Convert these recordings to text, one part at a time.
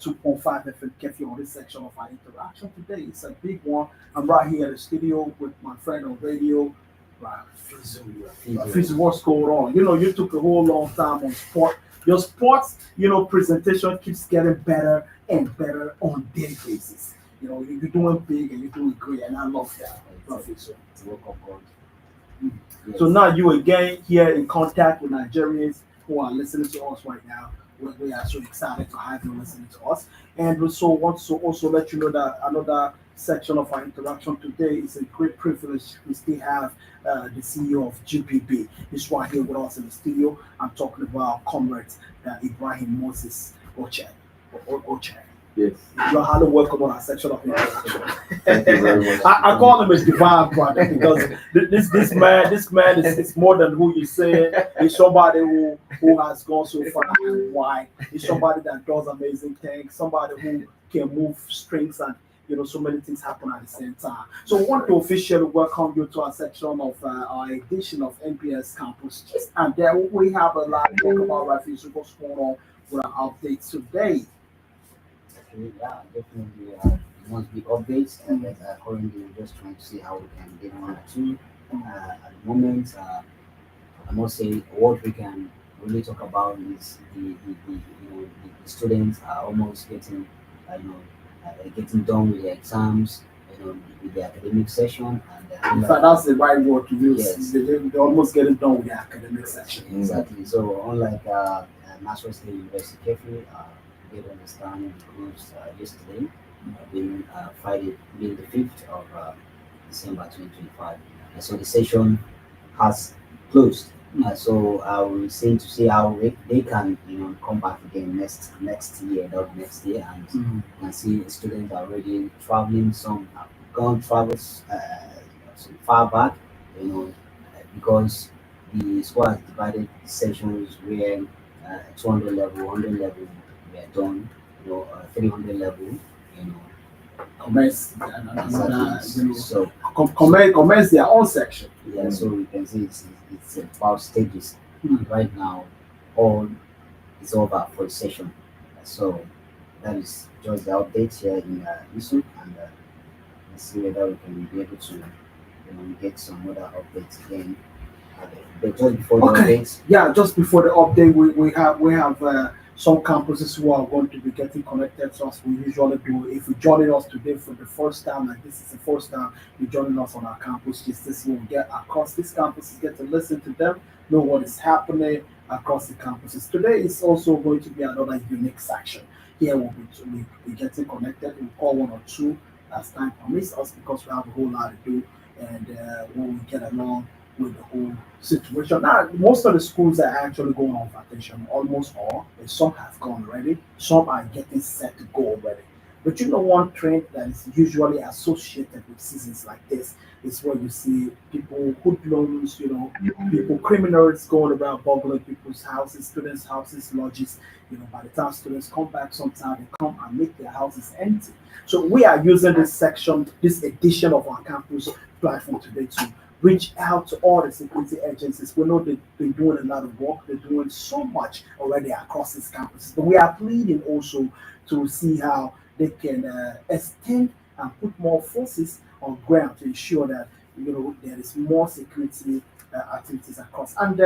2.5 FM Kefi on this section of our interaction today. It's a big one. I'm right here in the studio with my friend on radio, Fizu. What's going on? You took a whole long time on sport. Your sports, presentation keeps getting better and better on daily basis. You're doing big and you're doing great, and I love that. Love it, so. So now you again here in contact with Nigerians who are listening to us right now. We are so excited to have you listening to us. And we so want to also let you know that another section of our interaction today is a great privilege. We still have the CEO of GBB. He's right here with us in the studio. I'm talking about Comrade Ibrahim Moses Oche. Yes. You're highly welcome on our section of interaction. Thank you very much. I call him a divine brother because this man is more than who you say. He's somebody who has gone so far and wide. He's somebody that does amazing things. Somebody who can move strings and so many things happen at the same time. So I want to officially welcome you to our section of our edition of NPS Campus. And there we have a lot to talk about refugees. What's going on with our updates today. Yeah, definitely. Must be updates, and currently we're just trying to see how we can get one or two. At the moment, I must say what we can really talk about is the students are almost getting getting done with their exams, with the academic session, and in fact, that's the right word to use. Yes. They're almost getting done with the academic section. Exactly. So unlike National State University, carefully. Get understanding because yesterday, being Friday, being the 5th of December 2025. So the session has closed. So I will see to see how they can come back again next year, not next year, and see students are already traveling. Some have gone travels so far back, because the school has divided the sessions where 200 level, 100 level. We are done, 300 level, Commence, so commence their own section. yeah, so we can see it's about stages. Right now, all is over for the session. So that is just the update here in Yusuf, and let's see whether we can be able to get some other updates again. But just before the updates, yeah, just before the update, we have some campuses who are going to be getting connected to us. We usually do. If you're joining us today for the first time, like this is the first time you're joining us on our campus, just this will get across this campus, get to listen to them, know what is happening across the campuses. Today is also going to be another unique section. Here we'll be getting connected. We'll call one or two as time permits us because we have a whole lot to do, and when we get along with the whole situation. Now, most of the schools are actually going on vacation, almost all, and some have gone already, some are getting set to go already. But one trend that is usually associated with seasons like this is where you see people hoodlums, people, criminals going around burgling people's houses, students' houses, lodges. By the time students come back, sometimes they come and make their houses empty. So we are using this section, this edition of our campus platform today to reach out to all the security agencies. We know they've been doing a lot of work. They're doing so much already across these campuses. But we are pleading also to see how they can extend and put more forces on ground to ensure that there is more security activities across. And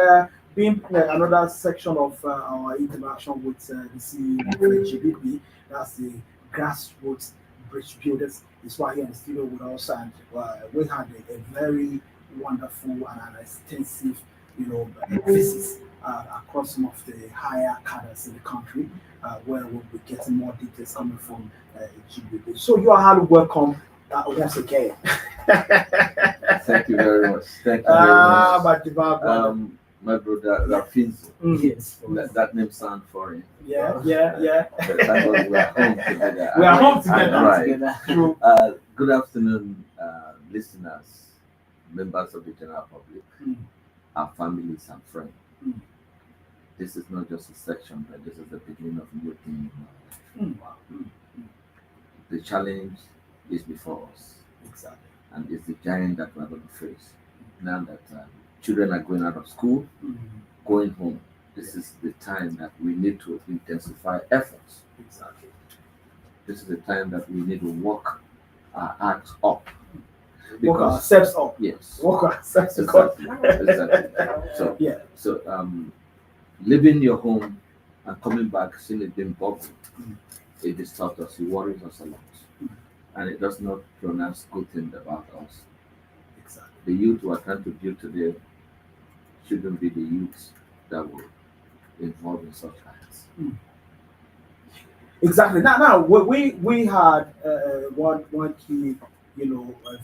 being another section of our interaction with the CEO of GBB, that's the grassroots bridge builders, is right here in the studio with us, and we had a very wonderful and an extensive, visits across some of the higher cadres in the country, where we'll be getting more details coming from GBB. So you are highly welcome once again. Thank you very much. Thank you very much. My brother Rafiz. yes, That name sounds foreign. Yeah. But that was we are home together. We are home together. Right. True. Good afternoon, listeners, members of the general public, our families and friends. This is not just a section, but this is the beginning of a new thing. The challenge is before us. Exactly. And it's the giant that we're going to face. Now that children are going out of school, going home, this is the time that we need to intensify efforts. Exactly. this is the time that we need to work our acts up. Work ourselves up. Yes. Work ourselves up. Exactly. So, yeah. So, leaving your home and coming back, seeing it being bubble, it disturbs us, it worries us a lot. And it does not pronounce good things about us. Exactly. The youth who are trying to build today shouldn't be the youth that will involve in such acts. Exactly. Now we had one key,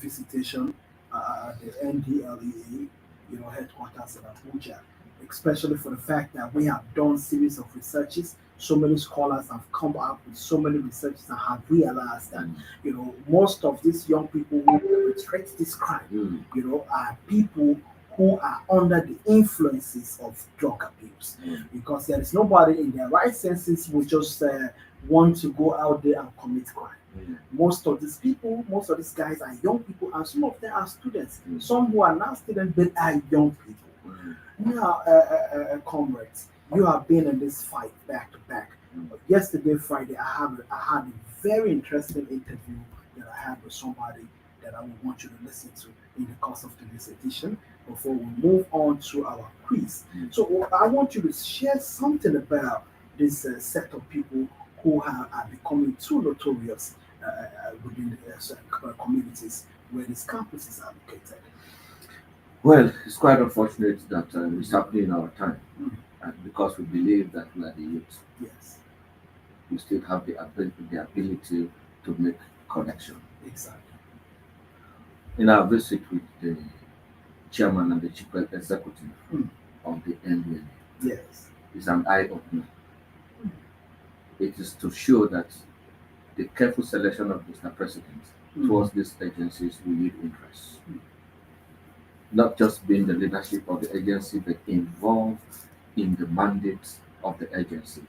visitation at the NDLEA, headquarters in Abuja, especially for the fact that we have done series of researches. So many scholars have come up with so many researches and have realized that most of these young people who perpetrate this crime, are people who are under the influences of drug abuse, because there is nobody in their right senses who just want to go out there and commit crime. Most of these people, most of these guys are young people, and some of them are students. Some who are not students but are young people. Now, comrades, you have been in this fight back to back. Yesterday, Friday, I had a very interesting interview that I had with somebody that I would want you to listen to in the course of today's edition before we move on to our quiz. So I want you to share something about this set of people who are becoming too notorious within the communities where these campuses are located. Well, it's quite unfortunate that it's happening in our time, and because we believe that we are the youth. Yes. We still have the ability to make connection. Exactly. In our visit with the chairman and the chief executive of the NDA, yes, it's an eye-opener. It is to show that the careful selection of Mr. President towards these agencies will need interest. Not just being the leadership of the agency, but involved in the mandates of the agency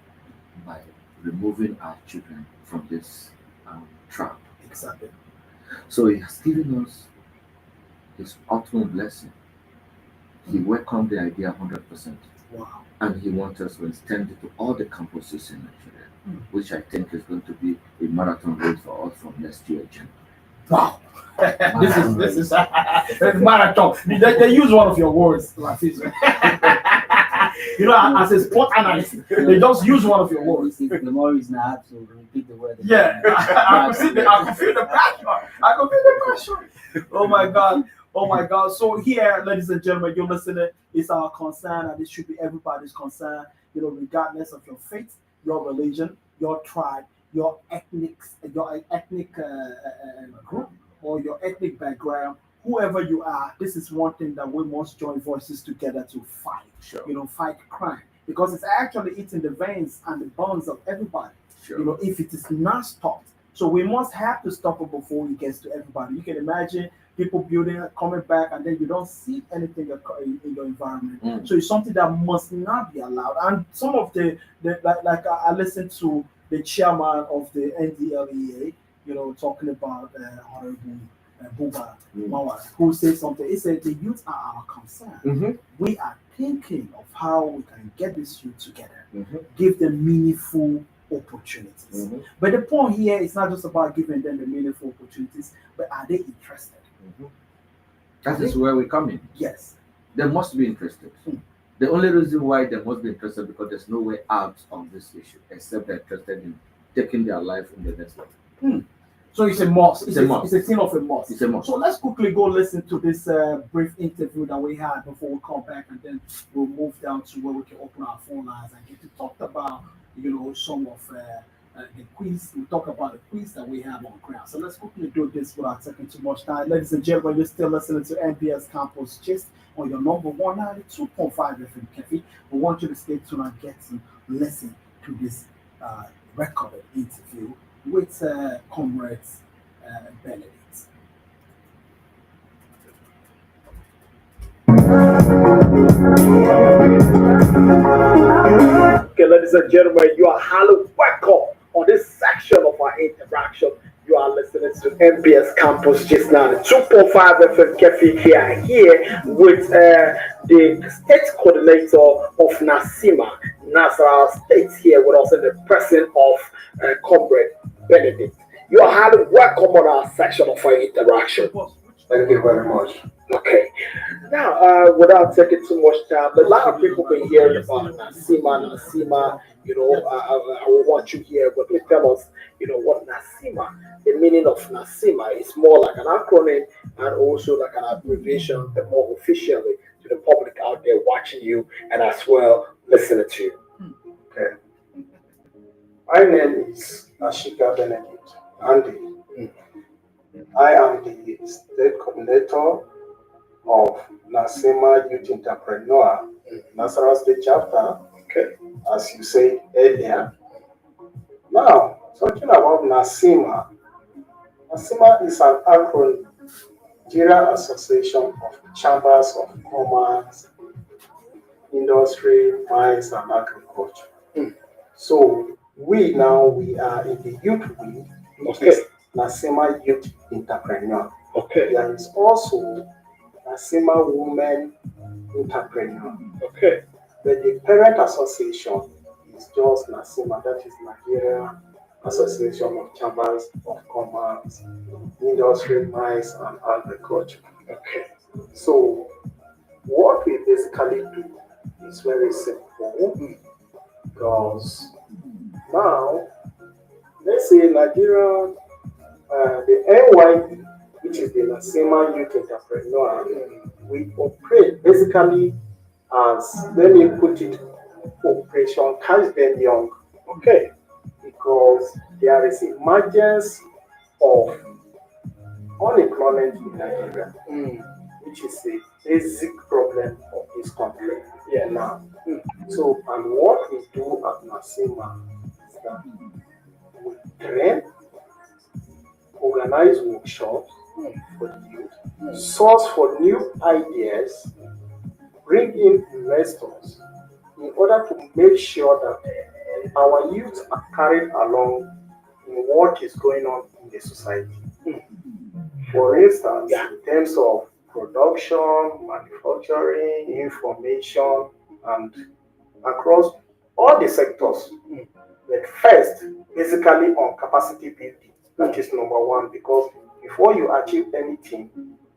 by removing our children from this trap. Exactly. So he has given us his ultimate blessing. He welcomed the idea 100%. Wow. And he wants us to extend it to all the campuses in Nigeria, which I think is going to be a marathon race for us from next year, January. Wow. this is a marathon. They use one of your words, Latif. As a sport analyst, they just use one of your words. The more reason I have to repeat the word. Yeah, I can feel the passion. I can feel the passion. Oh my God. Oh my God. So here, ladies and gentlemen, you're listening. It's our concern, and it should be everybody's concern, regardless of your faith, your religion, your tribe, your ethnic group, or your ethnic background. Whoever you are, this is one thing that we must join voices together to fight. Sure. Fight crime, because it's actually eating the veins and the bones of everybody. Sure. If it is not stopped. So we must have to stop it before it gets to everybody. You can imagine people building, coming back, and then you don't see anything in your environment. So it's something that must not be allowed. And some of like I listened to the chairman of the NDLEA, talking about Honorable Buba Mawar, who said something. He said the youth are our concern. We are thinking of how we can get this youth together, give them meaningful opportunities. But the point here is not just about giving them the meaningful opportunities, but are they interested? That is where we come in. Yes. They must be interested. The only reason why they must be interested because there's no way out of this issue except they're interested in taking their life in the next level. So it's a must. It's a must. It's a thing of a must. It's a must. So let's quickly go listen to this brief interview that we had before we come back, and then we'll move down to where we can open our phone lines and get to talk about, some of the quiz. We'll talk about the quiz that we have on ground. So let's quickly do this without taking too much time. Ladies and gentlemen, you're still listening to NBS Campus Gist on your number 192.5 FM Cafe. We want you to stay tuned and get to listen to this recorded interview with Comrades Benedict. Okay, ladies and gentlemen, you are highly welcome on this section of our interaction. You are listening to MPS Campus just now, the 2.5 FM Cafe here with the state coordinator of NASIMA, Nasarawa State, here with us in the person of Comrade Benedict. You are highly welcome on our section of our interaction. Thank you very much. Okay. Now, without taking too much time, a lot of people been hearing about Nasima, Nasima. I want you here, but please tell us, what Nasima, the meaning of Nasima is more like an acronym and also like an abbreviation, but more officially to the public out there watching you and as well listening to you. Okay. My name is Ashika Benedict Andy. I am the state coordinator of Nasima Youth Entrepreneur, Nasarawa State Chapter, Okay. as you said earlier. Now, talking about Nasima, Nasima is an acronym, Nigeria Association of Chambers of Commerce, Industry, Mines, and Agriculture. So we are in the youth wing, which is Nasima Youth Entrepreneur. Okay. There is also Nasima Women Entrepreneur. Okay. But the parent association is just Nasima, that is Nigeria Association of Chambers of Commerce, Industry, Mines, and Agriculture. Okay. So what we basically do is very simple, because now, let's say Nigeria, the NYE, which is the Nasima Youth Entrepreneur, we operate basically as, let me put it, Operation Catch Them Young. Okay, because there is emergence of unemployment in Nigeria, which is a basic problem of this country now. So, and what we do at Nasima is that we train, organize workshops for the youth, source for new ideas, bring in investors in order to make sure that our youth are carried along in what is going on in the society. For instance, in terms of production, manufacturing, information, and across all the sectors. But first, basically on capacity building. That is number one, because before you achieve anything,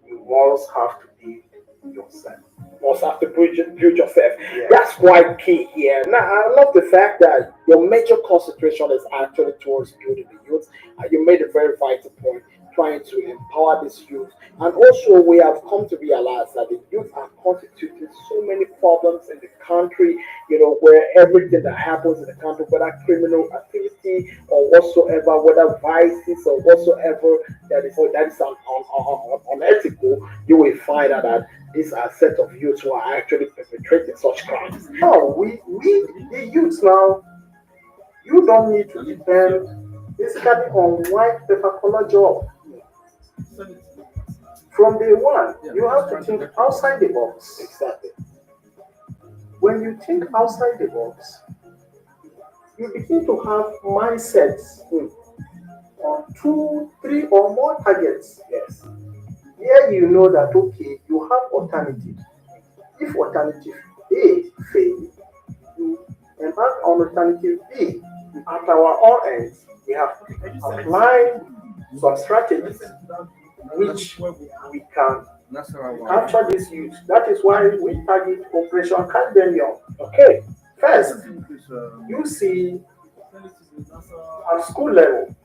you must have to build yourself. Must have to build yourself. Yeah. That's quite key here. Now, I love the fact that your major concentration is actually towards building the youth. You made a very vital point, trying to empower this youth. And also, we have come to realize that the youth are constituting so many problems in the country, where everything that happens in the country, whether criminal activity or whatsoever, whether vices or whatsoever that is unethical, you will find out that these are a set of youths who are actually perpetrating such crimes. No, we the youth now, you don't need to depend basically on white paper color job. From day one, you have to think outside the box. Exactly. When you think outside the box, you begin to have mindsets on 2, 3, or more targets. Yes. Here you know that, okay, you have alternative. If alternative A fails, you embark on alternative B. At our own ends, we have applied some strategies which we can capture this youth. That is why we target Operation Catch Them Young. Okay, first, you see, at school level,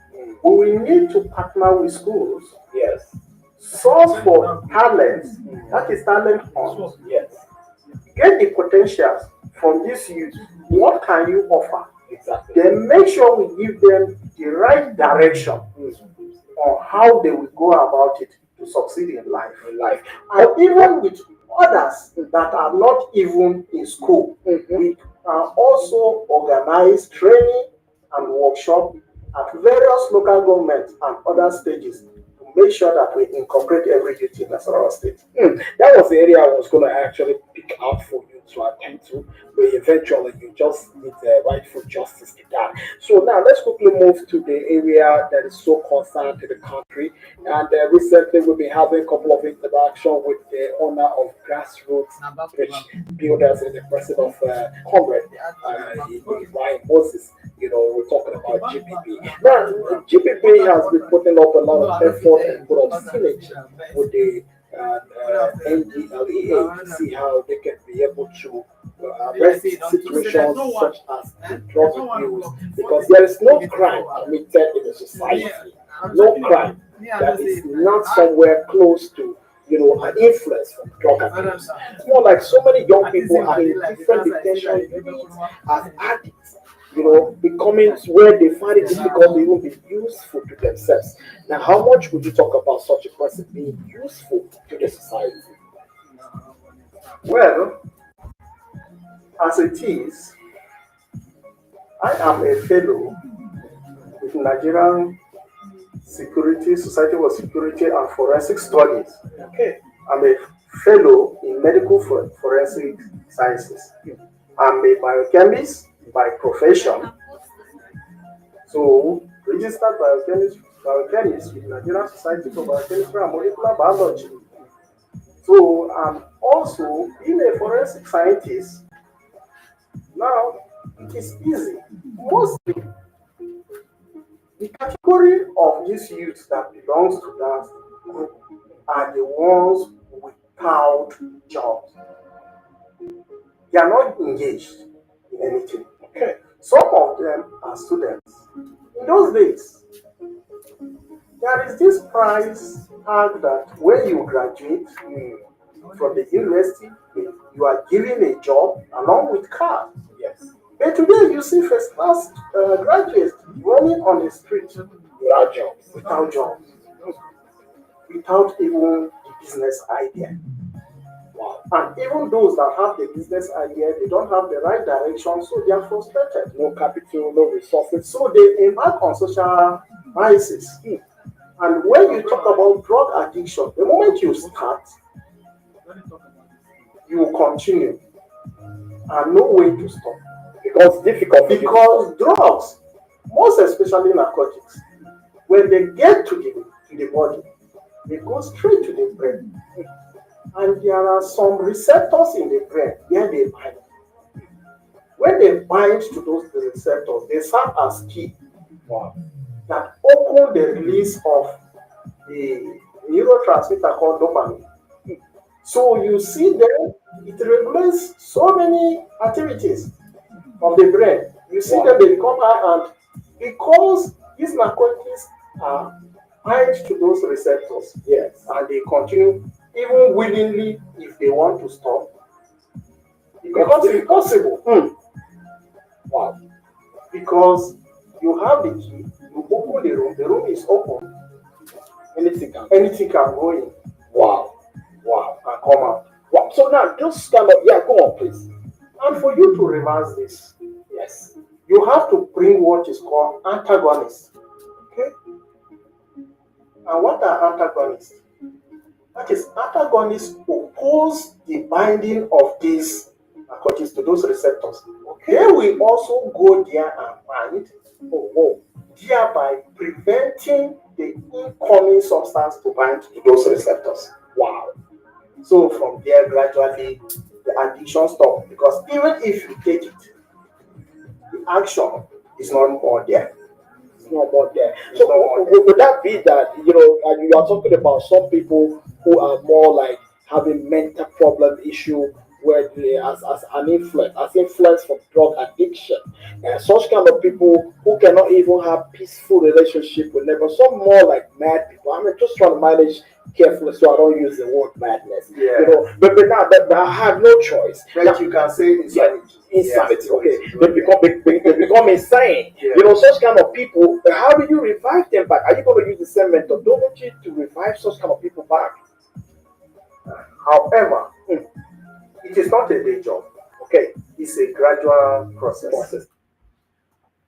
we will need to partner with schools. Yes. Source for talents, that is talent hunt. Yes. Get the potentials from this youth. What can you offer? Exactly. Then make sure we give them the right direction on how they will go about it to succeed in life. And even with others that are not even in school, we can also organize training and workshop at various local governments and other stages to make sure that we incorporate every youth in Nasarawa State. That was the area I was going to actually pick out for you to attend to, but eventually you just need the rightful justice in that. So now let's quickly move to the area that is so concerned to the country. And recently we've been having a couple of interactions with the owner of Grassroots Rich Builders and the president of Comrade, Ryan Moses. we're talking about GBB. Now, GBB has been putting up a lot of effort and put up synergy with the NDLEA to see how they can be able to arrest situations such as the drug abuse, because there is no crime committed in the society, no crime that is not somewhere close to an influence from drug abuse. It's more like so many young people are in different detention units as addicts, becoming where they find it difficult to even be useful to themselves. Now, how much would you talk about such a person being useful to the society? Well, as it is, I am a fellow with Nigerian Security Society for Security and Forensic Studies. Okay. I'm a fellow in medical forensic sciences. I'm a biochemist by profession. So, registered biochemist with Nigerian Society for Biochemistry and Molecular Biology. So, I'm also being a forensic scientist. Now, it is easy. Mostly, the category of these youths that belongs to that group are the ones without jobs. They are not engaged in anything. Okay. Some of them are students. In those days, there is this price tag that when you graduate from the university, you are given a job along with car. Yes. But today you see first class graduates running on the street Without jobs. without jobs, without even the business idea. Wow. And even those that have the business idea, they don't have the right direction, so they are frustrated. No capital, no resources. So they embark on social vices. And when you talk about drug addiction, the moment you start, you will continue and no way to stop. Because difficult. Because drugs, most especially narcotics, when they get to the body, they go straight to the brain. And there are some receptors in the brain where they bind. When they bind to those receptors, they serve as key that open the release of the neurotransmitter called dopamine. So you see them, it regulates so many activities of the brain. You see them, they become high, and because these narcotics are bind to those receptors, yes, and they continue even willingly if they want to stop, it becomes impossible. Wow. Because you have the key, you open the room is open, anything can go in. Wow. And come out. Wow. So now just kind of go on, please. And for you to reverse this, Yes. you have to bring what is called antagonists. Okay. And what are antagonists? That is, antagonists oppose the binding of these narcotics to those receptors. Okay. They will also go there and bind, thereby preventing the incoming substance to bind to those receptors. Wow. So from there, gradually, the addiction stops. Because even if you take it, the action is not more there. It's not more there. So would that be that, and you are talking about some people who are more like having mental problem issue where they as an influence from drug addiction, and such kind of people who cannot even have peaceful relationship with neighbors, some more like mad people. I mean, just trying to manage carefully so I don't use the word madness. Yeah. But now that I have no choice. Like you can say insanity. Insanity. Yes. Okay. They become insane. Yeah. Such kind of people, how do you revive them back? Are you going to use the same methodology to revive such kind of people back? However, it is not a day job. Okay. It's a gradual process.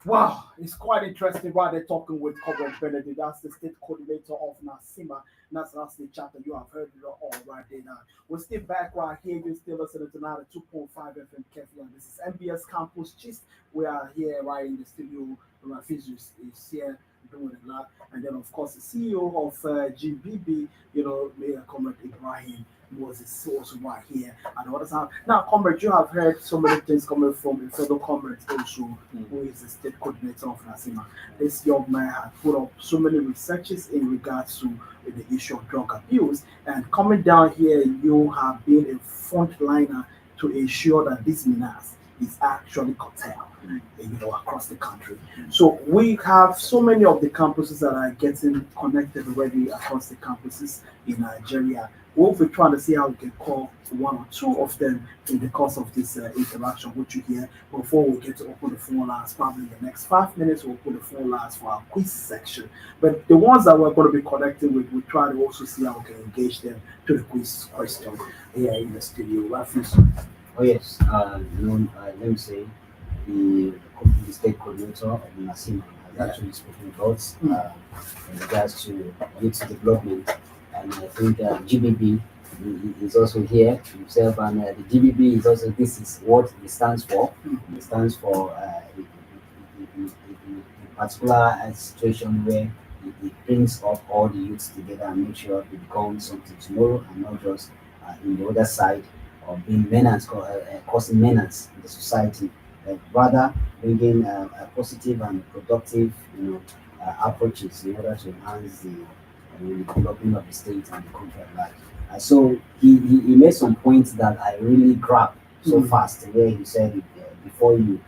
Wow, it's quite interesting why they're talking with Corbin Benedict. That's the state coordinator of NASIMA, National State Chapter. You have heard it all right there now. We're still back right here. You're still listening to now the 2.5 FM Kefi, and this is MBS Campus Gist. We are here right in the studio. Rafiz is here doing a lot. And then, of course, the CEO of GBB, Mayor Comrade Ibrahim was his source right here at the other time. Now, comrade, you have heard so many things coming from a fellow comrade also, who is the state coordinator of NASIMA. This young man has put up so many researches in regards to the issue of drug abuse. And coming down here, you have been a frontliner to ensure that this menace is actually curtailed, across the country. So we have so many of the campuses that are getting connected already across the campuses in Nigeria. We'll be trying to see how we can call one or two of them in the course of this interaction with you here before we get to open the phone lines. Probably in the next 5 minutes, we'll open the phone lines for our quiz section. But the ones that we're going to be connecting with, we'll try to also see how we can engage them to the quiz question here in the studio. Reference. Oh yes, let me say the state coordinator of NASIMA has actually spoken about in regards to youth development, and I think GBB is also here himself, and the GBB is also, this is what it stands for. It stands for in particular situation where it brings up all the youths together and make sure they become something tomorrow, and not just in the other side of being menace, causing menace in the society. Rather bringing positive and productive, approaches in order to enhance the development of the state and the country at large. So he made some points that I really grabbed so fast. Where he said, before you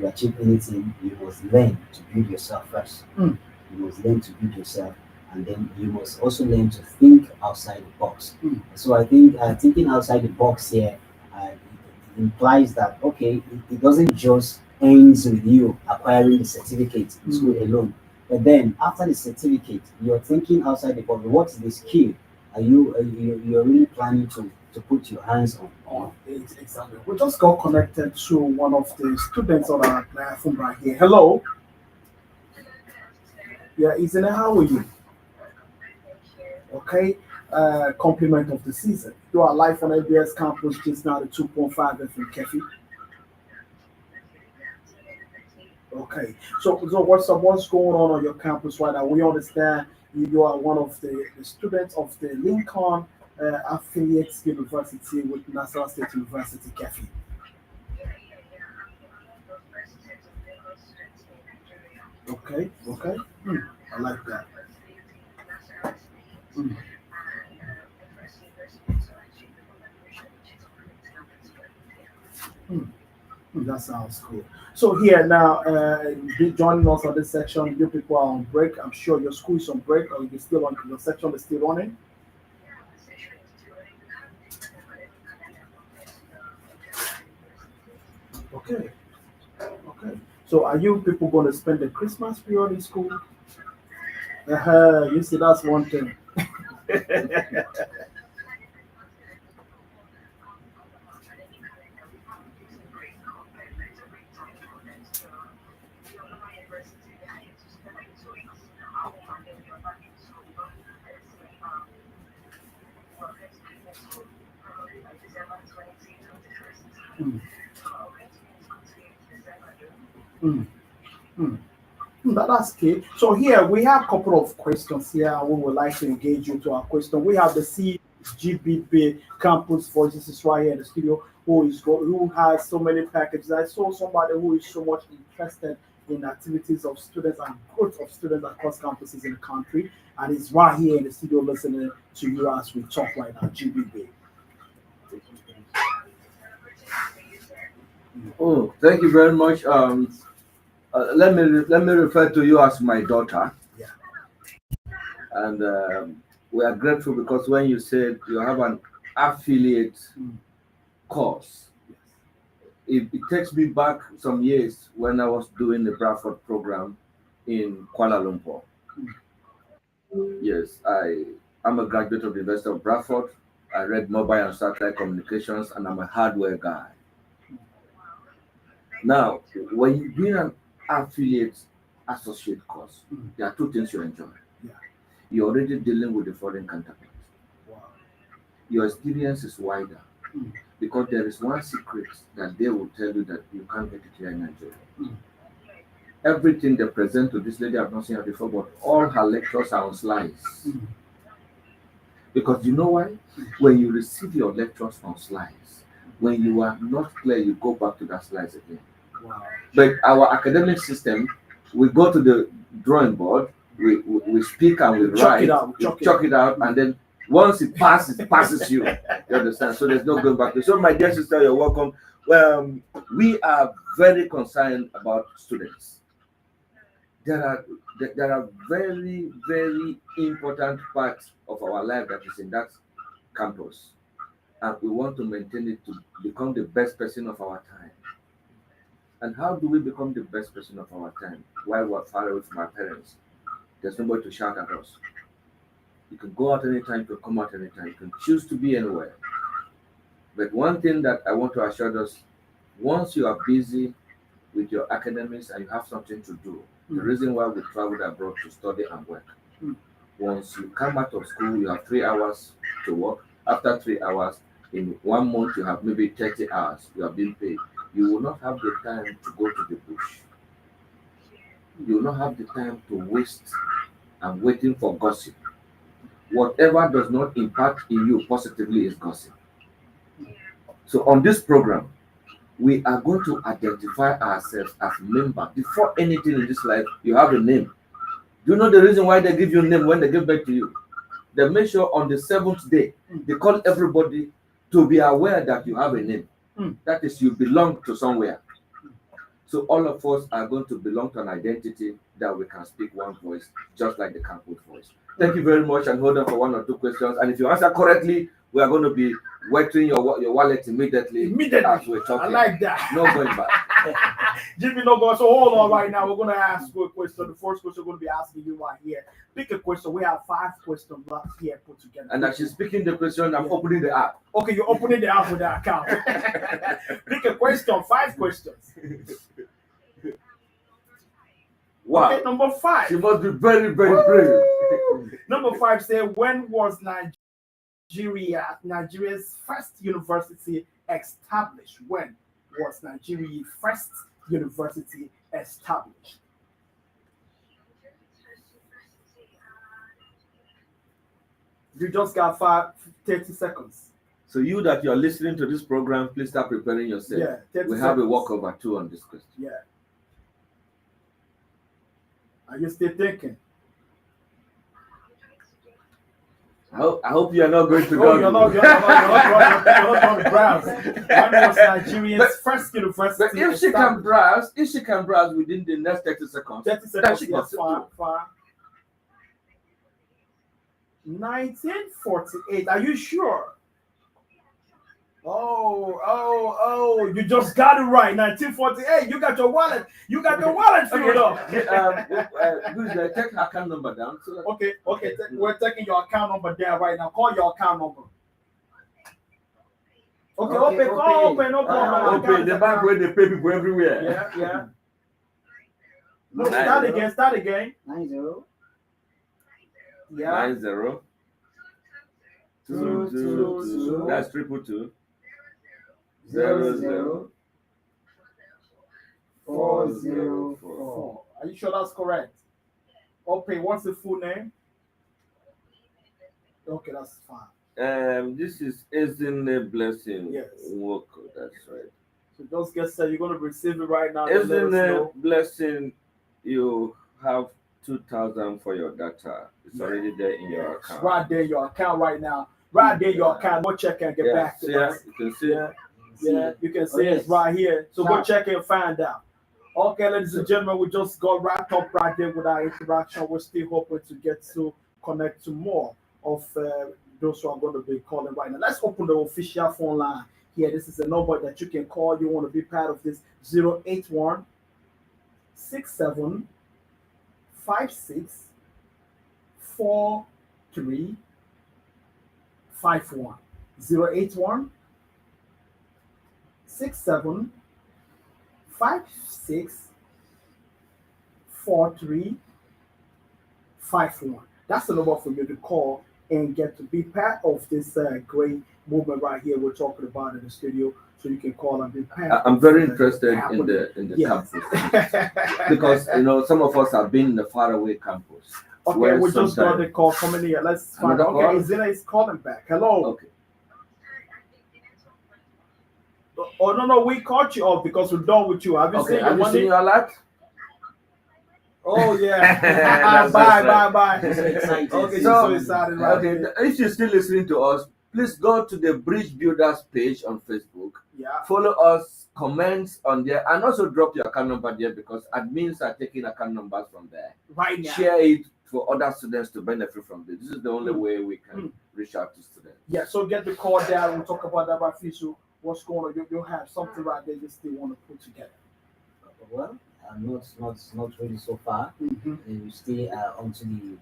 achieve anything, you must learn to build yourself first. You must learn to build yourself, and then you must also learn to think outside the box. So I think thinking outside the box here implies that, okay, it doesn't just ends with you acquiring the certificate in school alone, but then after the certificate, you're thinking outside the box. What is the skill are you're really planning to put your hands on? Exactly. We just got connected to one of the students on our platform right here. Hello. Yeah, Isn't how are you? Okay. Compliment of the season. You are live on ABS campus just now, the 2.5 FM Kefi. Okay. So what's going on your campus right now? We understand you are one of the students of the Lincoln affiliate university with Nassau State University Kefi. Okay. Okay. I like that. Mm. Mm. That sounds cool. So here now, joining us on this section, you people are on break. I'm sure your school is on break, or you still on your section is still running. Okay. Okay. So are you people going to spend the Christmas period in school? You see, that's one thing. Mm, mm, mm. That's okay. So here we have a couple of questions here. We would like to engage you to our question. We have the CGBB Campus Voices is right here in the studio, who has so many packages. I saw somebody who is so much interested in activities of students and growth of students across campuses in the country, and is right here in the studio listening to you as we talk right now. GBB. Oh, thank you very much. Let me refer to you as my daughter. Yeah. And we are grateful because when you said you have an affiliate course, it takes me back some years when I was doing the Bradford program in Kuala Lumpur. Yes, I'm a graduate of the University of Bradford. I read mobile and satellite communications, and I'm a hardware guy. Now, when you do an affiliate associate course, there are two things you enjoy. Yeah. You're already dealing with the foreign counterpart. Wow. Your experience is wider because there is one secret that they will tell you that you can't get it here in Nigeria. Everything they present to this lady, I've not seen her before, but all her lectures are on slides. Because you know why? When you receive your lectures on slides, when you are not clear, you go back to that slides again. Wow. But our academic system, we go to the drawing board, we speak and we write, chalk it out, and then once it passes you. You understand? So there's no going back to. So my dear sister, you're welcome. Well, we are very concerned about students. There are very, very important parts of our life that is in that campus, and we want to maintain it to become the best person of our time. And how do we become the best person of our time while we're far away from our parents? There's nobody to shout at us. You can go out anytime, you can come out anytime, you can choose to be anywhere. But one thing that I want to assure us, once you are busy with your academics and you have something to do, the reason why we traveled abroad to study and work. Once you come out of school, you have 3 hours to work. After 3 hours, in 1 month, you have maybe 30 hours you are being paid. You will not have the time to go to the bush. You will not have the time to waste and waiting for gossip. Whatever does not impact in you positively is gossip. So on this program, we are going to identify ourselves as members. Before anything in this life, you have a name. Do you know the reason why they give you a name when they give back to you? They make sure on the 7th day, they call everybody to be aware that you have a name. That is, you belong to somewhere. So all of us are going to belong to an identity that we can speak one voice, just like the campus voice. Thank you very much, and hold on for 1 or 2 questions. And if you answer correctly, we are going to be wetting your wallet immediately as we're talking. I like that. No going back. Jimmy, no going. So hold on right now. We're going to ask you a question. The first question we're going to be asking you right here. Pick a question. We have 5 questions here put together. And as she's picking the question, I'm opening the app. Okay, you're opening the app with the account. Pick a question. 5 questions. Wow. Okay, number 5. She must be very, very brave. Number 5 says, when was Nigeria's first university established? When was Nigeria's first university established? You just got 30 seconds. So you that you are listening to this program, please start preparing yourself. Yeah, we have a walkover 2 on this question. Yeah. Are you still thinking? I hope you are not going to go. go. You're not going to browse. When was Nigeria's first university? But if she can browse within the next 30 seconds. 30 seconds, yes, far. 1948. Are you sure? Oh, you just got it right. 1948. You got your wallet. You got your wallet filled up. Take her account number down. So that... Okay. We're taking your account number down right now. Call your account number. Okay, open. Open the bank where they pay people everywhere. Yeah. No, start again. 90. Yeah. 90. 222. That's 222. 00 404. Are you sure that's correct? Okay, what's the full name? Okay, that's fine. This is Isn't Blessing. Yes. Walker, that's right. So just get set. You're going to receive it right now. Isn't Blessing, you have 2,000 for your data. It's already there in your account. Right there in your account right now. Right there in your account. Go check and get back to us. You can see it. Yeah, you can see it right here. So go check it and find out. Okay, ladies and gentlemen, we just got wrapped up right there with our interaction. We're still hoping to get to connect to more of those who are going to be calling right now. Let's open the official phone line here. This is a number that you can call. You want to be part of this 081 67 56 43 51 081 67 56 43 51. That's the number for you to call and get to be part of this great movement right here we're talking about in the studio. So you can call and be part. I'm very interested in the campus because some of us have been in the faraway campus Okay, Well, we just got sometime. the call coming here. Let's find. Another Okay, call? Zina is calling back. Hello. Okay. Oh no, we caught you off because we're done with you. Have you Okay, seen your have you money? seen your alert? Oh yeah. That's bye, right. bye. He's so excited. Okay, she's So, so excited right Okay, there. if you're still listening to us, please go to the Bridge Builders page on Facebook. Yeah. Follow us, comment on there, and also drop your account number there because admins are taking account numbers from there. Right now. Share it for other students to benefit from this. This is the only Mm. way we can reach out to students. Yeah, so get the call there. We'll talk about that by Fisu. What's going on? You'll have something right there you still want to put together. Well, not really so far. Mm-hmm. We stay onto the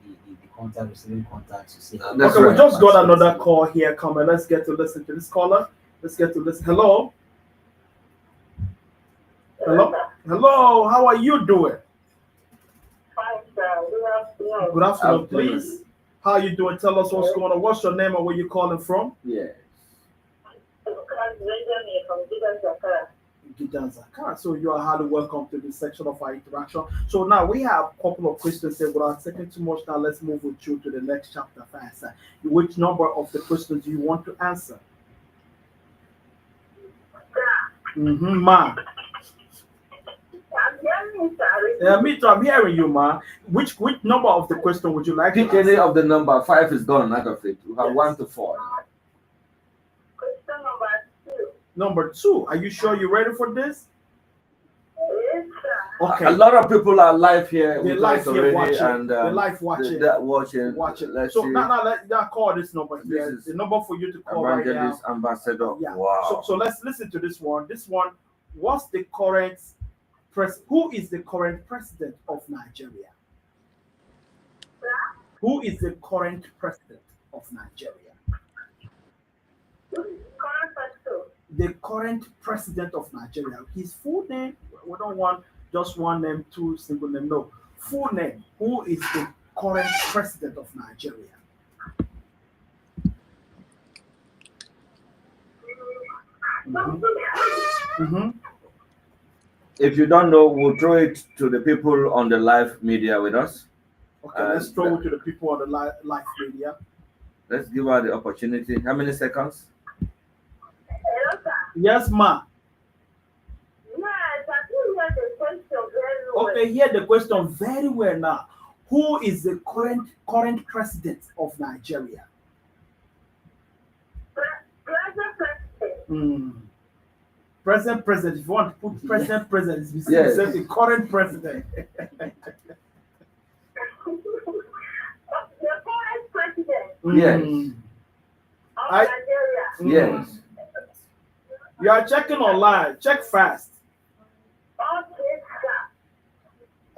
contact, receiving contact to see how. That's Okay, right. we just got another call here coming. Let's get to listen to this caller. Let's get to listen. Hello. Hello. How are you doing? Hi, sir. Good afternoon. Good afternoon, Afternoon. please. How you doing? Tell us what's going on. What's your name and where you calling from? Yes. From Gbb. Gidan Zakar. So you are highly welcome to this section of our interaction. So now we have a couple of questions here. Without taking too much time, let's move with you to the next chapter fast. Which number of the questions do you want to answer? Ma. I'm hearing you, sir. Yeah, me too. I'm hearing you, ma. Which number of the question would you like to Pick any answer? of the number. 5 is gone out of it. We have Yes. 1 to 4. Question number 2. Number 2. Are you sure you're ready for this? Yes, sir. Okay. A lot of people are live here They're with live us here already, watching. and They're live watching. they're watching. Let's So see. now let's call this number This here. is The number for you to call right now. Evangelist Ambassador. Yeah. Wow. So let's listen to this one. This one, what's the current who is the current president of Nigeria? Who is the current president of Nigeria? Current question. The current president of Nigeria. His full name, we don't want just one name, two single name. No. Full name. Who is the current president of Nigeria? Mm-hmm. If you don't know, we'll throw it to the people on the live media with us. Okay, let's throw it to the people on the live media. Let's give her the opportunity. How many seconds? Hello, sir. Yes, ma. Yes, I think hear the question very well. Okay, hear the question very well now. Who is the current president of Nigeria? Present president. President. If you want to put president, it's Yes. the current president. The current president Yes. of I- Nigeria. Yes. You are checking online. Check fast. Okay, sir.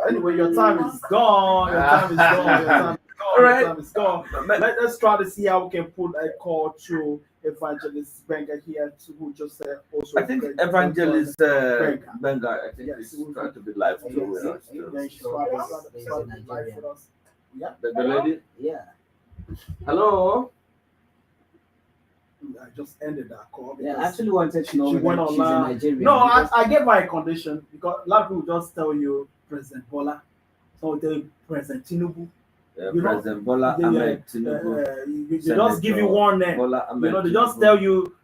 Anyway, your time is gone. Your time is gone. Your time is gone. All right. Your time is gone. Let's try to see how we can put a call to Evangelist Benga here, who just also. I think Evangelist Benga, I think Yes, is trying to be live too with us. Yeah, too. she's trying to be live with us. Yeah. The lady. Yeah. Hello. I just ended that call. Yeah, I because actually wanted to know she went that she's online. a Nigerian. No, because- I gave her a condition because a lot of people just tell you President Bola, so they President Tinubu. You know, President Bola They, Ahmed Tinubu. they just give you one name. Bola Ahmed They just Tinubu. tell you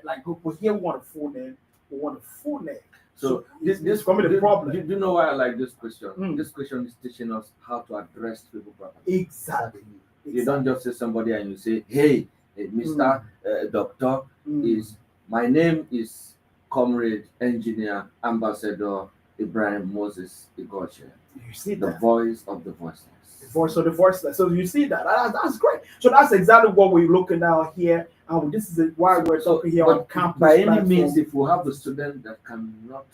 like, but here we want a full name. We want a full name. So this this going to be the problem. Do you know why I like this question? Mm. This question is teaching us how to address people properly. Exactly. You don't just say somebody and you say, "Hey, Mr. Doctor, is my name is Comrade Engineer Ambassador Ibrahim Moses Igoche, You see the that. voice of the voiceless." The voice of the voiceless. So you see that. That's great. So that's exactly what we're looking at here. And this is why we're talking here on But campus. by any platform. means, if we have a student that cannot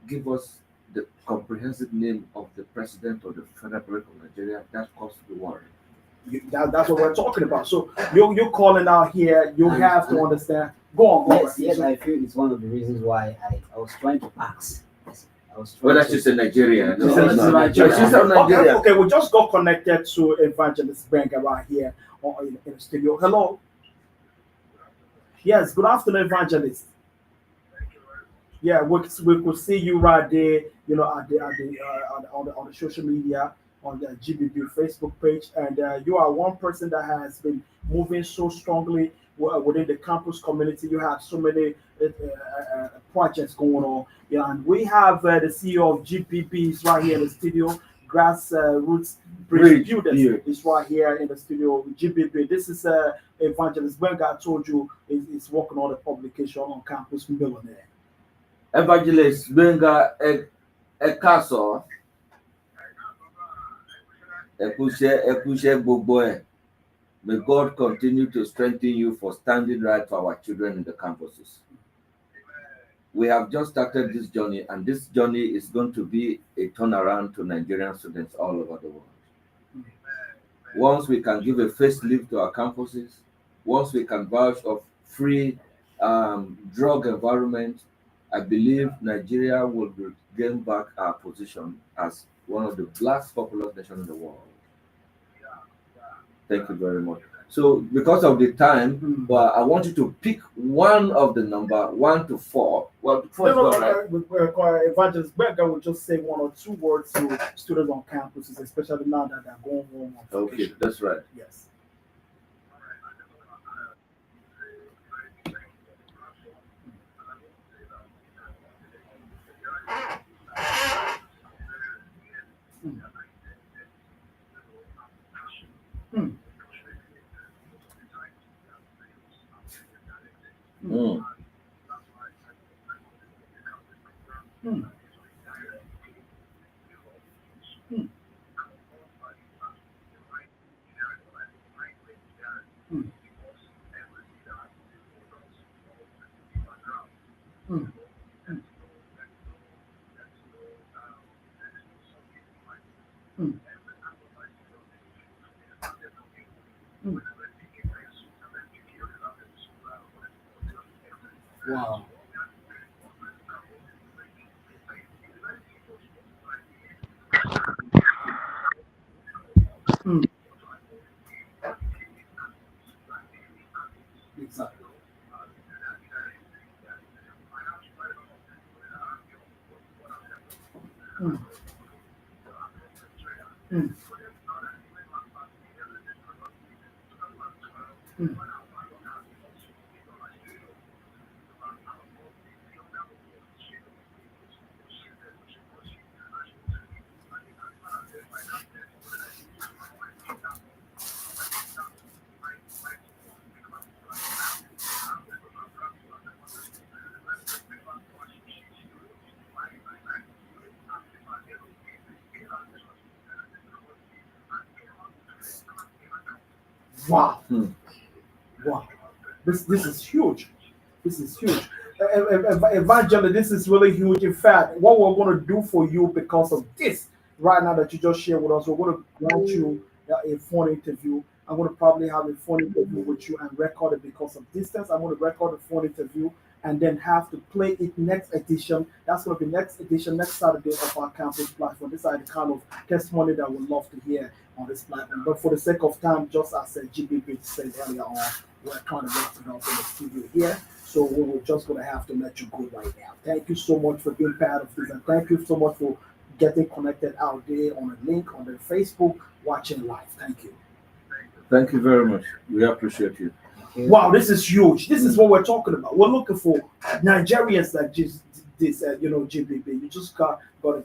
give us the comprehensive name of the president or the federal president of Nigeria, that cause to be worried. That's what we're talking about. So you're calling out here. You have to understand. Go on. Yes, on. yes, I feel it's one of the reasons why I was trying to ask. I was trying Well, that's to- just a Nigerian. She's No, no, Nigerian. she's from Nigeria. Okay, we just got connected to Evangelist Benga right here in the studio. Hello. Yes, good afternoon, Evangelist. Yeah, we could see you right there, you know, on the social media, on the GBB Facebook page. And you are one person that has been moving so strongly within the campus community. You have so many projects going on. Yeah, and we have the CEO of GBB is right here in the studio. Grassroots Bridge Builders is right here in the studio. GBB. This is Evangelist Benga. I told you is working on the publication on Campus Millionaire. Evangelist Benga Ekaso. Ekushe Boboe. May God continue to strengthen you for standing right for our children in the campuses. We have just started this journey, and this journey is going to be a turnaround to Nigerian students all over the world. Once we can give a facelift to our campuses, once we can vouch of free drug environment, I believe Nigeria will gain back our position as one of the black populous nations in the world. Thank you very much. So, because of the time, I want you to pick one of the number 1 to 4. Well, Evangelist Berger will just say 1 or 2 words to students on campuses, especially now that they're going home. Okay, that's right. Yes. Wow. Exactly. Wow. Wow. This is huge. This is huge. Evangelist, this is really huge. In fact, what we're going to do for you because of this right now that you just shared with us, we're going to grant you a phone interview. I'm going to probably have a phone interview with you and record it because of distance. I'm going to record a phone interview and then have to play it next edition. That's going to be next edition, next Saturday of our campus platform. These are the kind of testimony that we love to hear on this platform. But for the sake of time, just as GBB said earlier on, we're trying to wrap it up in the studio here. So we're just going to have to let you go right now. Thank you so much for being part of this. And thank you so much for getting connected out there on a link on the Facebook, watching live. Thank you. Thank you very much. We appreciate you. Wow, this is huge. This is what we're talking about. We're looking for Nigerians that just this, GBB. You just got a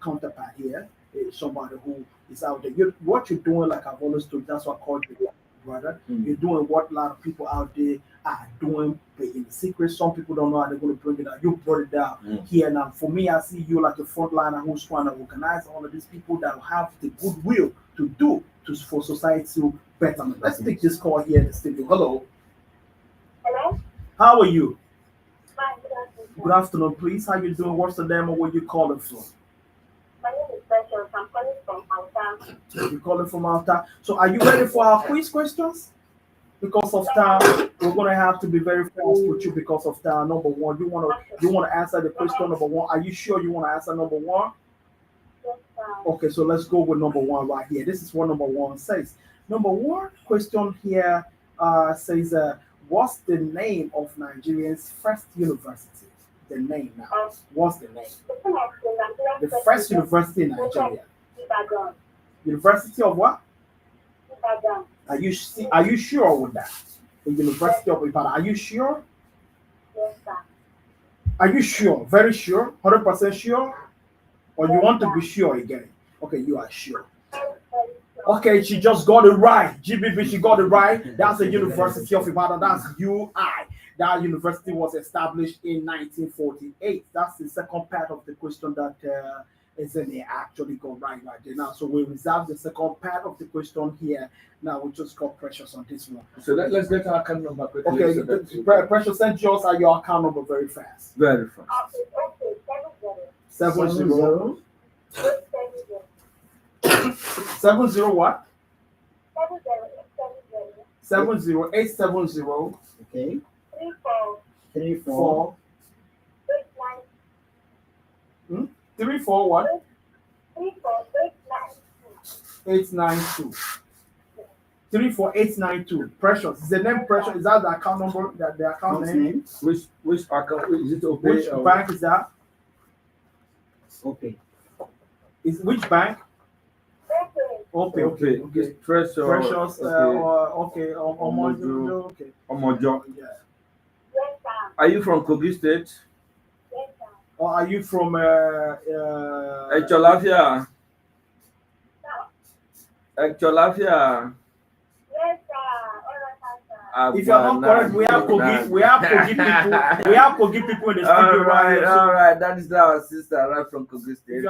counterpart here, somebody who is out there. What you're doing, like I've always told, that's what I call you, brother. You're doing what a lot of people out there are doing, but in secret. Some people don't know how they're going to bring it out. You brought it down here now. For me, I see you like a frontliner who's trying to organize all of these people that have the goodwill to do for society to better. Let's take this call here in the studio. Hello. Hello? How are you? Hi, good afternoon. Good afternoon, please. How you doing? What's the name and where you calling from? My name is Precious. I'm calling from Malta. You're calling from Malta. So are you ready for our quiz questions? Because of time, we're gonna have to be very fast with you because of time. Number one, you wanna answer the question number one. Are you sure you wanna answer number one? Yes, Okay, so let's go with number one right here. This is what number one says. Number one question here says, what's the name of Nigeria's first university? The name now. What's the name? The first university in Nigeria. University of what? Ibadan. Are you sure with that? The University of Ibadan. Are you sure? Yes, sir. Are you sure? Very sure? 100% sure? Or you Yes, want to sir. be sure again? Okay, you are sure. Very, very sure. Okay, she just got it right. GBB, she got it right. That's the University of Ibadan. That's UI. That university was established in 1948. That's the second part of the question that is in here actually got right there now. So we reserve the second part of the question here. Now we just got Precious on this one. So let's get our account number quickly. Okay, so that Precious, send yours your account number very fast. very fast. Okay, 70 870. 70 what? 70. 70870 Okay. 34. 34. 89. 34 what? 34892. 892. 34892. Precious. Is the name Precious? Is that the account number? That the account What's name? name? Which account is it? Okay. Which bank is that? Okay. Is which bank? Okay. Okay. It's Precious. Precious. Okay. Omojo. Okay. Omojo. Yeah. Yes, sir. Are you from Kogi State? Yes, sir. Or are you from Echolafia. Echolafia. Yes, sir. All right, sir. If you're not correct, we have Kogi people. We have Kogi people in the studio All right right, here. all So right. That is our sister right from Kogi State. if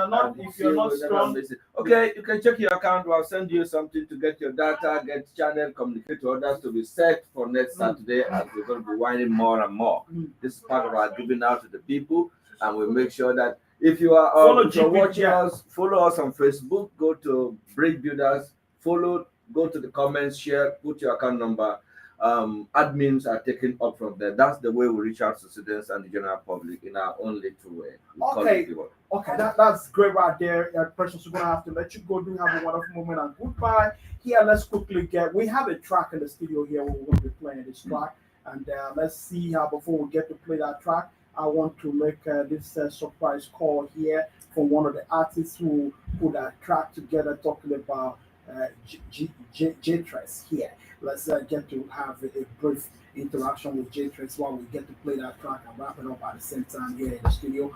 you're not strong, Okay, you can check your account. We'll send you something to get your data, get channel, communicate to others to be set for next Saturday as we're going to be winding more and more. This is part of our giving out to the people, and we make sure that if you are Follow if you're GP, watching yeah. us, follow us on Facebook, go to Bridge Builders, go to the comments, share, put your account number. Admins are taken up from there. That's the way we reach out to students and the general public in our own little way. We call Okay. it pivot. Okay, that's great right there. Precious, we're gonna have to let you go. Do have a wonderful moment and goodbye. Here, let's quickly we have a track in the studio here where we're gonna be playing this track, and let's see how before we get to play that track, I want to make this surprise call here from one of the artists who put that track together, talking about J-Trace here. Let's get to have a brief interaction with J-Trace while we get to play that track and wrap it up at the same time here in the studio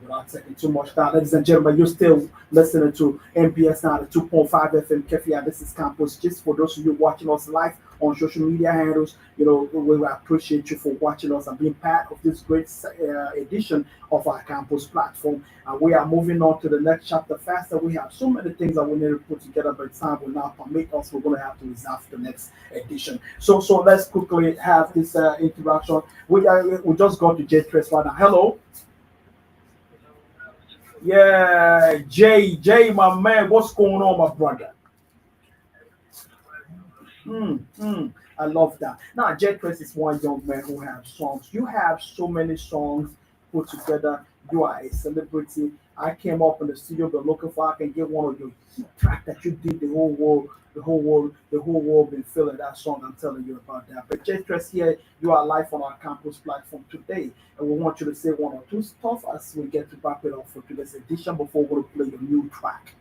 without taking too much time. Ladies and gentlemen, you're still listening to MPS 92.5 FM Kefia. This is Campus. Just for those of you watching us live on social media handles, we appreciate you for watching us and being part of this great edition of our campus platform. And we are moving on to the next chapter faster. We have so many things that we need to put together, but time will not permit us. We're going to have to reserve the next edition. So let's quickly have this interaction. We just got to J-Trace right now. Hello. Yeah, Jay, my man, what's going on, my brother? I love that. Now, J-Trace is one young man who has songs. You have so many songs put together. You are a celebrity. I came up in the studio, but looking for I can get one of your hit track that you did. The whole world been feeling that song. I'm telling you about that. But J-Trace here, you are live on our campus platform today, and we want you to say one or two stuff as we get to wrap it up for today's edition before we play your new track.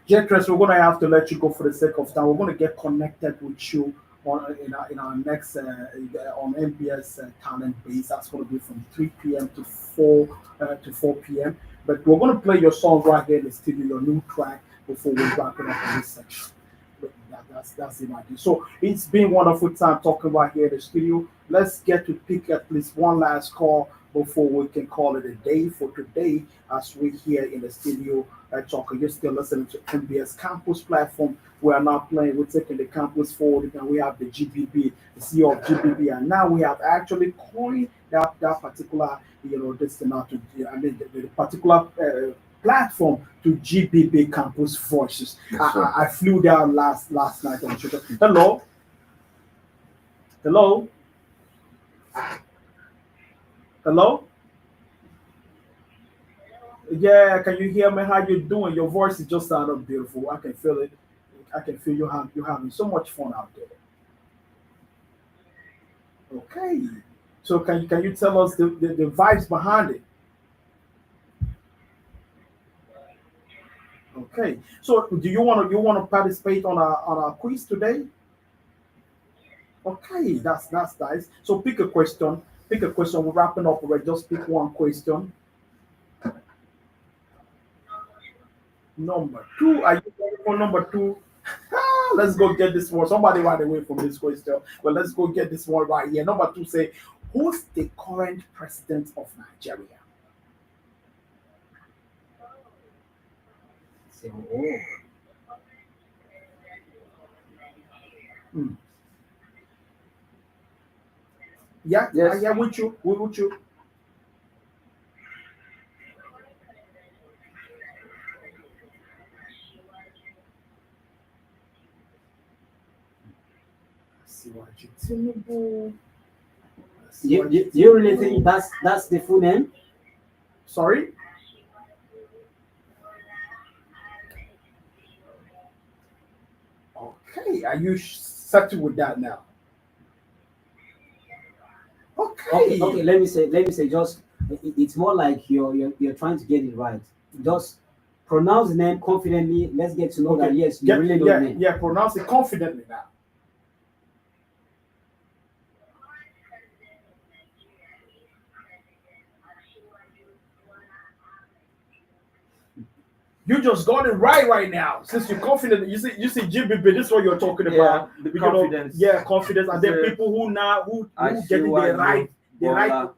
J-Trace, we're gonna have to let you go for the sake of time. We're gonna get connected with you in our next on MPS talent base. That's gonna be from 3 p.m. to 4 p.m. But we're gonna play your song right here in the studio, your new track, before we wrap it up in this section. That's the idea. So it's been wonderful time talking right here in the studio. Let's get to pick at least one last call before we can call it a day for today, as we here in the studio talking. You're still listening to MBS Campus platform. We are now playing. We're taking the campus forward, and we have the GBB, the CEO of GBB, and now we have actually coined that particular, this not to, I mean, the particular. Platform to GBB Campus Voices. Yes, I flew down last night and hello. Hello. Hello. Yeah, can you hear me? How you doing? Your voice is just sounding beautiful. I can feel it. I can feel you're having so much fun out there. Okay. So can you tell us the vibes behind it? Okay. So do you want to participate on our quiz today? Okay, that's nice. So pick a question. Pick a question. We're wrapping up already. Just pick one question. Number two. Are you ready for number two? Let's go get this one. Somebody right away from this question. Well, let's go get this one right here. Number two say, who's the current president of Nigeria? Hmm. Yeah, Yes. yeah, with you. With you. You really think that's the full name? Sorry? Okay, are you settled with that now? Okay. Okay, let me say just it's more like you're trying to get it right. Just pronounce the name confidently. Let's get to know that yes, you really know the name. Yeah, pronounce it confidently now. You just got it right now. Since you're confident, you see GBB. This is what you're talking about. The confidence. Confidence, and then people who getting the right,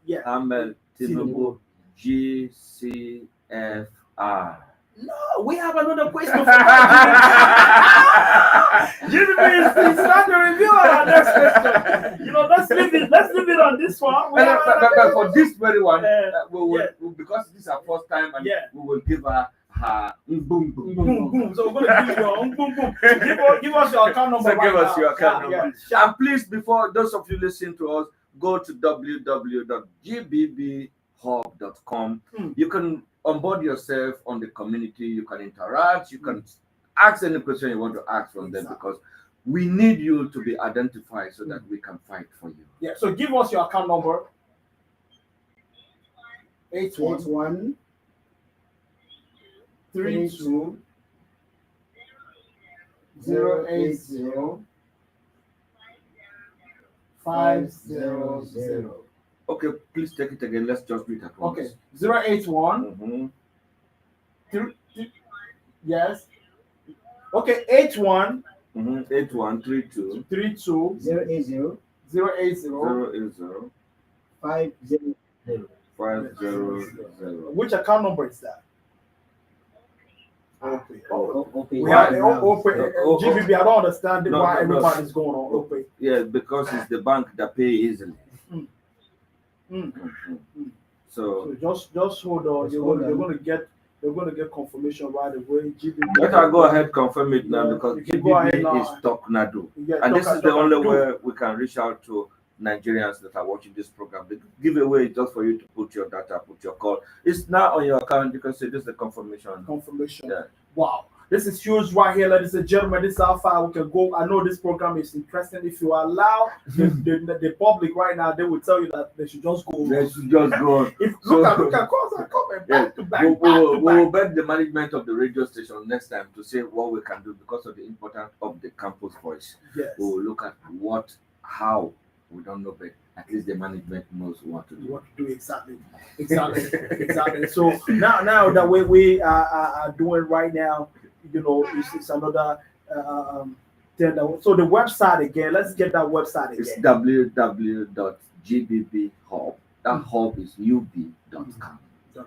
yeah. Ahmed Tinubu, GCFR. No, we have another question for that. GBB is not the review on our next question. Let's leave it on this one. But for this very one, because this is our first time, and we will give her boom boom. So we're gonna give you your boom boom. Give us your account number. So right give us now. your account number. Yeah. And please, before those of you listening to us, go to www.gbbhub.com. You can onboard yourself on the community. You can interact. You can ask any question you want to ask from them, because we need you to be identified so that we can fight for you. Yeah. So give us your account number. 811 32 080 500. Okay, please take it again. Let's just read at once. Okay, 081. Yes. Okay, 81. 8132 32 080 080 500. 500. Which account number is that? Okay. Okay. We have GBB. I don't understand why everybody's going on OPE. Yeah, because it's the bank that pay easily. So just hold on. You're going to get confirmation right away. GBB. Let her go ahead confirm it now, because GBB is Toknadu, and this is the only way we can reach out to Nigerians that are watching this program. The giveaway is just for you to put your data, put your call. It's now on your account. You can say this is the confirmation. Yeah. Wow. This is huge right here, ladies and gentlemen. This is how far we can go. I know this program is interesting. If you allow the public right now, they will tell you that they should just go. They should just go. Look at calls are coming back to back. We will beg the management of the radio station next time to say what we can do because of the importance of the campus voice. Yes. We will look at how. We don't know, but at least the management knows what to do. What to do exactly. So now that we are doing right now, it's another thing. So the website again. Let's get that website again. It's www.gbbhub, That hub is ub.com.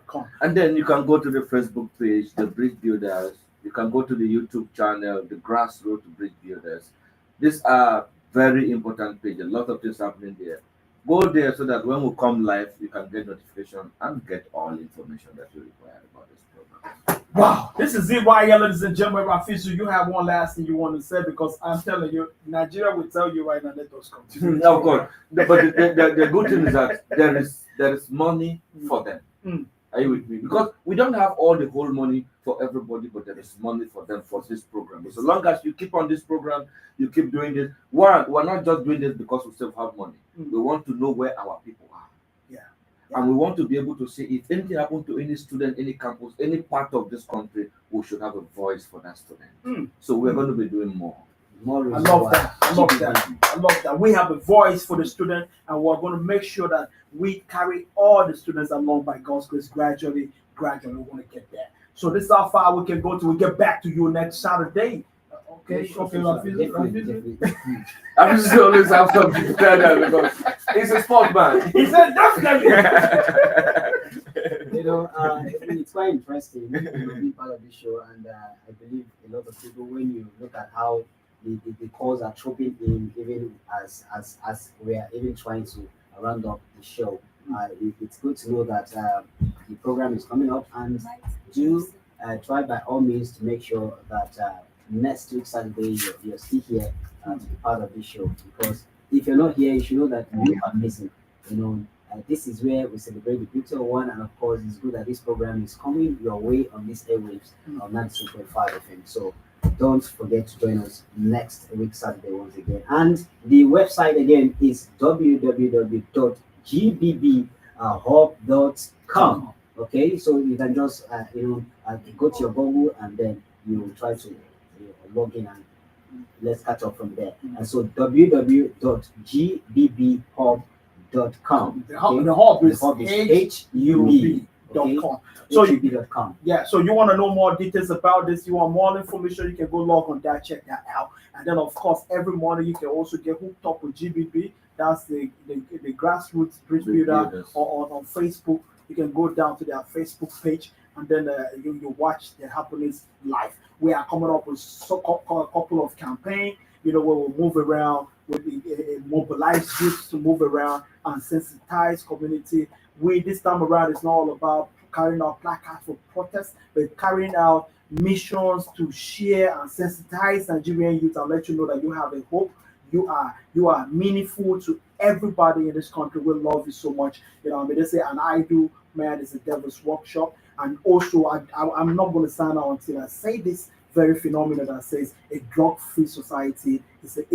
.com. And then you can go to the Facebook page, the Bridge Builders. You can go to the YouTube channel, the Grassroots Bridge Builders. These are very important pages. A lot of things happening there. Go there so that when we come live, you can get notification and get all information that you require about this program. Wow, this is ZYL, ladies and gentlemen. Rafisu, you have one last thing you want to say, because I'm telling you, Nigeria will tell you right now, let us continue. Of course. But the good thing is that there is money for them. Are you with me? Because we don't have all the whole money for everybody, but there is money for them for this program. So long as you keep on this program, you keep doing this. We're not just doing this because we still have money. We want to know where our people are. Yeah. And we want to be able to say if anything happened to any student, any campus, any part of this country, we should have a voice for that student. So we're going to be doing more. I love that. I love that. I love that. We have a voice for the student, and we're going to make sure that we carry all the students along by God's grace. Gradually, we want to get there. So this is how far we can go till we get back to you next Saturday. Okay, Definitely. I just always have something to tell them because he's a sport man. He said definitely. It's quite interesting to be part of this show, and I believe a lot of people, when you look at how the calls are trooping in, even as we are even trying to round up the show, it's good to know that the program is coming up, and do try by all means to make sure that next week Saturday you're still here to be part of this show, because if you're not here, you should know that you are missing. This is where we celebrate the beauty of one, and of course it's good that this program is coming your way on these airwaves on 96.5 FM. So don't forget to join us next week Saturday once again. And the website again is www.gbb.hub.com. Okay, so you can just go to your Google, and then you try to log in, and let's catch up from there. And so www.gbb.hub.com. The hub is HUB.com. So HUB.com. Yeah, so you want to know more details about this, you want more information, you can go log on that, check that out. And then of course every morning you can also get hooked up with GBB. That's the Grassroots Bridge Builder on Facebook. You can go down to their Facebook page, and then you watch the happenings live. We are coming up with a couple of campaigns, where we'll move around with mobilize groups to move around and sensitize community. This time around, it's not all about carrying out placards for protest, but carrying out missions to share and sensitize Nigerian youth and let you know that you have a hope. You are meaningful to everybody in this country. We love you so much. They say, and I do, man, it's a devil's workshop. And also, I'm not going to sign out until I say this very phenomenon that says a drug-free society is a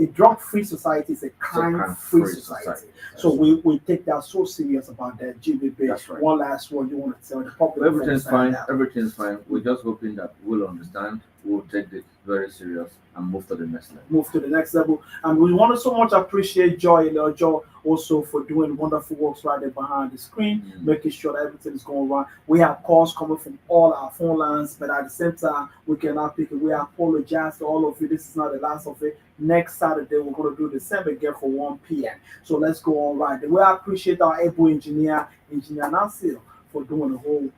drug-free society is a crime-free society. So we take that so serious about that. GBB, That's right. One last word you want to tell the public? Everything's fine. Everything's fine. We're just hoping that we'll understand. We'll take this very serious and move to the next level. And we want to so much appreciate Joy also for doing wonderful works right there behind the screen, making sure that everything is going right. We have calls coming from all our phone lines, but at the same time, we cannot pick it. We apologize to all of you. This is not the last of it. Next Saturday, we're going to do the same again for 1 p.m. So let's go on right there. We appreciate our able engineer Nasir, for doing the whole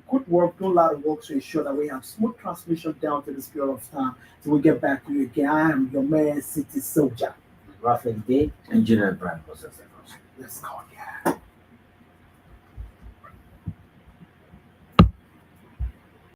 good work, doing a lot of work to ensure that we have smooth transmission down to this period of time. So we get back to you again. I am your man, City Soldier. Raphael Day. Engineer brand process. Let's call it.